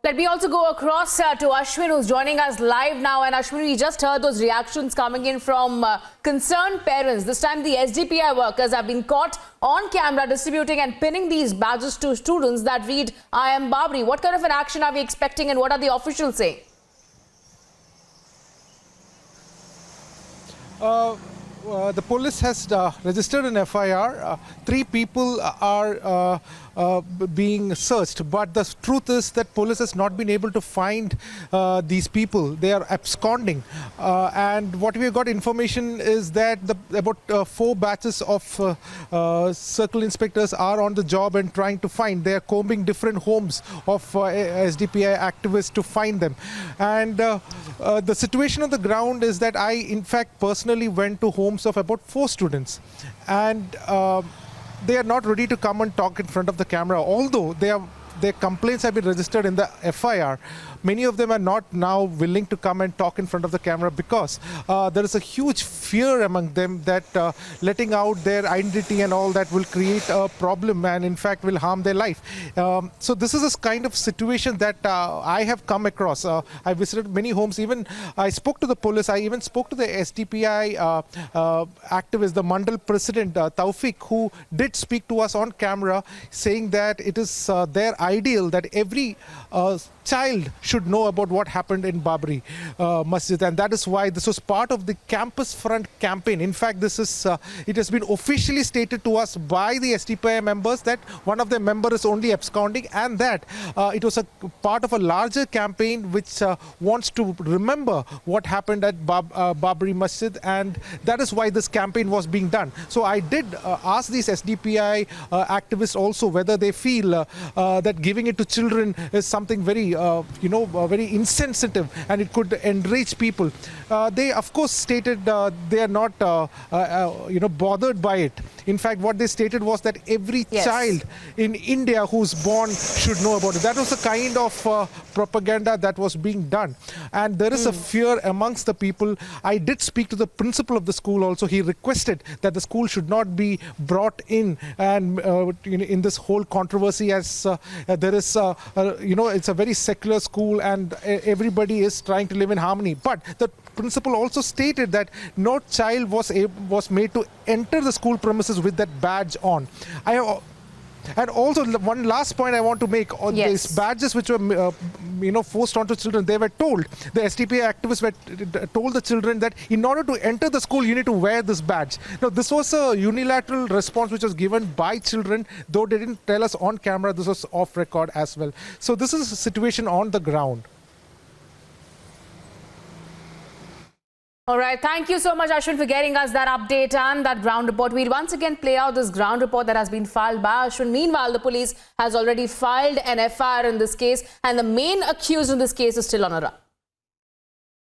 Let me also go across to Ashwin, who's joining us live now. And Ashwin, we just heard those reactions coming in from concerned parents. This time the SDPI workers have been caught on camera distributing and pinning these badges to students that read, "I am Babri." What kind of an action are we expecting and what are the officials saying? The police has registered an FIR. 3 people are being searched, but the truth is that police has not been able to find these people. They are absconding, and what we have got information is that about 4 batches of circle inspectors are on the job and trying to find. They are combing different homes of SDPI activists to find them, and the situation on the ground is that I in fact personally went to homes of about 4 students, and they are not ready to come and talk in front of the camera, although their complaints have been registered in the FIR. Many of them are not now willing to come and talk in front of the camera because there is a huge fear among them that letting out their identity and all that will create a problem and in fact will harm their life. So this is a kind of situation that I have come across. I visited many homes. Even I spoke to the police. I even spoke to the SDPI activist, the Mandal president, Taufik, who did speak to us on camera saying that it is their ideal that every child should know about what happened in Babri Masjid, and that is why this was part of the Campus Front campaign. In fact, this is it has been officially stated to us by the SDPI members that one of their members is only absconding, and that it was a part of a larger campaign which wants to remember what happened at Babri Masjid, and that is why this campaign was being done. So I did ask these SDPI activists also whether they feel that giving it to children is something very very insensitive and it could enrage people. They of course stated they are not bothered by it. In fact, what they stated was that every child in India who's born should know about it. That was the kind of propaganda that was being done, and there is a fear amongst the people. I did speak to the principal of the school also. He requested that the school should not be brought in and in this whole controversy, as there is it's a very secular school and everybody is trying to live in harmony. But the principal also stated that no child was made to enter the school premises with that badge on. And also one last point I want to make on these badges which were forced onto children. They were told, the SDPI activists were told the children that in order to enter the school you need to wear this badge. Now this was a unilateral response which was given by children, though they didn't tell us on camera. This was off record as well. So this is a situation on the ground. All right. Thank you so much, Ashwin, for getting us that update and that ground report. We'll once again play out this ground report that has been filed by Ashwin. Meanwhile, the police has already filed an FIR in this case, and the main accused in this case is still on a run.